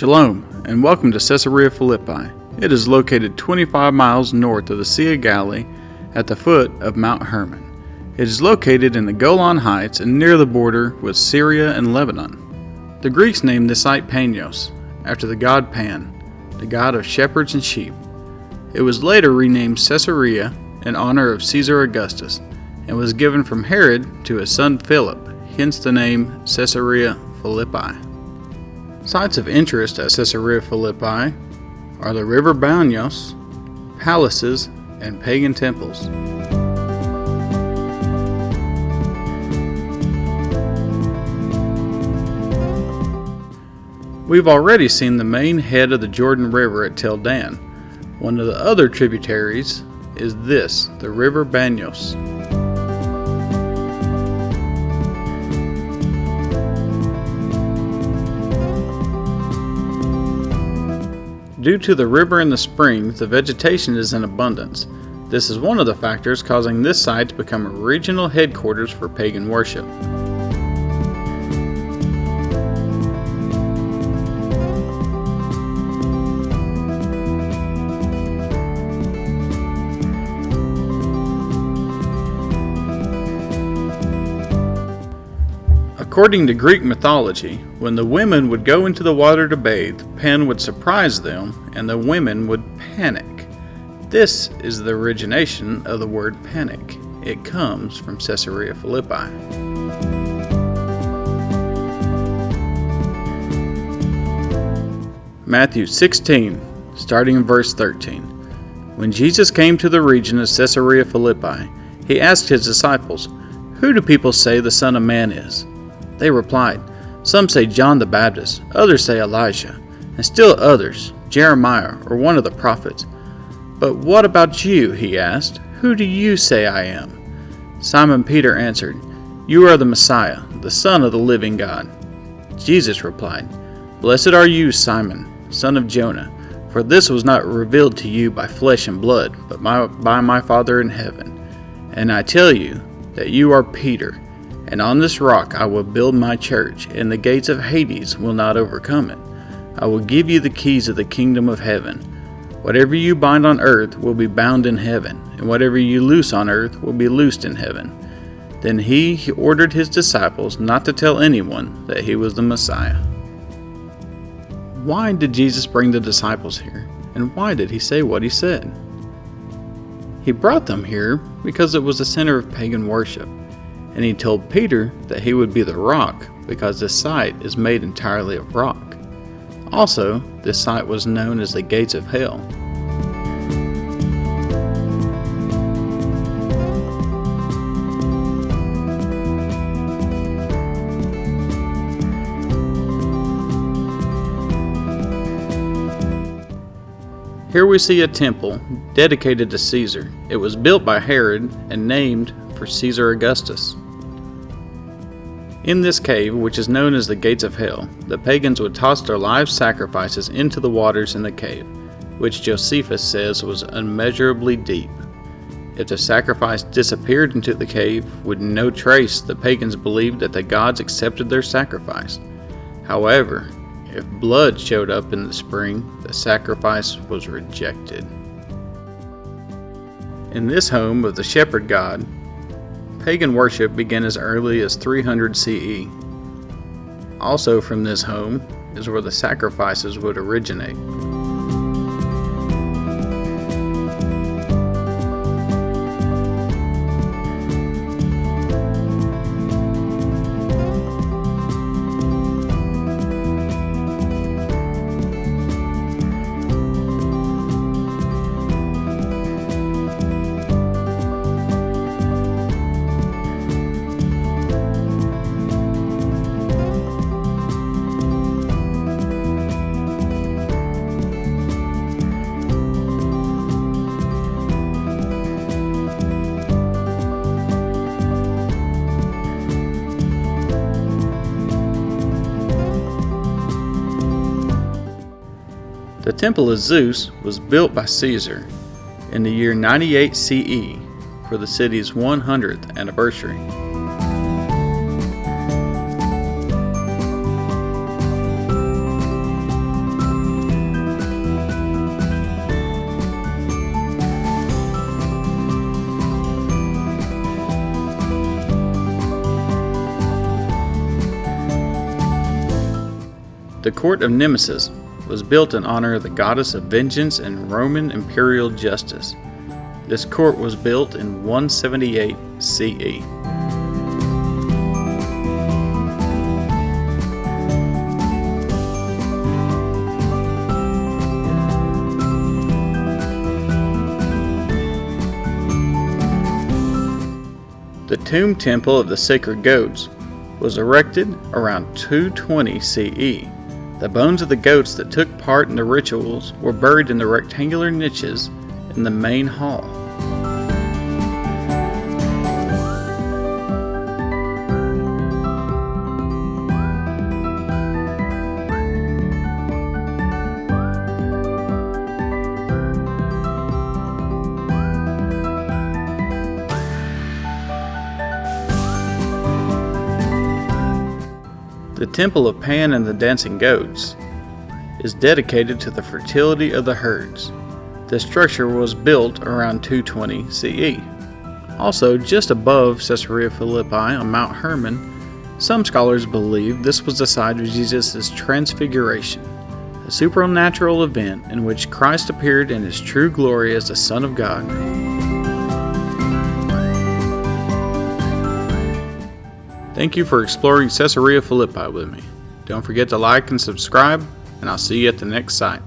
Shalom, and welcome to Caesarea Philippi. It is located 25 miles north of the Sea of Galilee at the foot of Mount Hermon. It is located in the Golan Heights and near the border with Syria and Lebanon. The Greeks named this site Banias, after the god Pan, the god of shepherds and sheep. It was later renamed Caesarea in honor of Caesar Augustus, and was given from Herod to his son Philip, hence the name Caesarea Philippi. Sites of interest at Caesarea Philippi are the river Banias, palaces, and pagan temples. We've already seen the main head of the Jordan River at Tel Dan. One of the other tributaries is this, the river Banias. Due to the river and the springs, the vegetation is in abundance. This is one of the factors causing this site to become a regional headquarters for pagan worship. According to Greek mythology, when the women would go into the water to bathe, Pan would surprise them and the women would panic. This is the origination of the word panic. It comes from Caesarea Philippi. Matthew 16, starting in verse 13. When Jesus came to the region of Caesarea Philippi, he asked his disciples, "Who do people say the Son of Man is?" They replied, "Some say John the Baptist, others say Elijah, and still others, Jeremiah or one of the prophets. But what about you?" he asked. "Who do you say I am?" Simon Peter answered, "You are the Messiah, the Son of the living God." Jesus replied, "Blessed are you, Simon, son of Jonah, for this was not revealed to you by flesh and blood, but by my Father in heaven. And I tell you that you are Peter, and on this rock I will build my church, and the gates of Hades will not overcome it. I will give you the keys of the kingdom of heaven. Whatever you bind on earth will be bound in heaven, and whatever you loose on earth will be loosed in heaven." Then he ordered his disciples not to tell anyone that he was the Messiah. Why did Jesus bring the disciples here, and why did he say what he said? He brought them here because it was the center of pagan worship. And he told Peter that he would be the rock because this site is made entirely of rock. Also, this site was known as the gates of hell. Here we see a temple dedicated to Caesar. It was built by Herod and named for Caesar Augustus. In this cave, which is known as the Gates of Hell, the pagans would toss their live sacrifices into the waters in the cave, which Josephus says was unmeasurably deep. If the sacrifice disappeared into the cave with no trace, the pagans believed that the gods accepted their sacrifice. However, if blood showed up in the spring, the sacrifice was rejected. In this home of the shepherd god, pagan worship began as early as 300 CE. Also from this home is where the sacrifices would originate. The Temple of Zeus was built by Caesar in the year 98 CE for the city's 100th anniversary. The court of Nemesis was built in honor of the goddess of vengeance and Roman imperial justice. This court was built in 178 CE. The tomb temple of the sacred goats was erected around 220 CE. The bones of the goats that took part in the rituals were buried in the rectangular niches in the main hall. The Temple of Pan and the Dancing Goats is dedicated to the fertility of the herds. The structure was built around 220 CE. Also, just above Caesarea Philippi on Mount Hermon, some scholars believe this was the site of Jesus' transfiguration, a supernatural event in which Christ appeared in his true glory as the Son of God. Thank you for exploring Caesarea Philippi with me. Don't forget to like and subscribe, and I'll see you at the next site.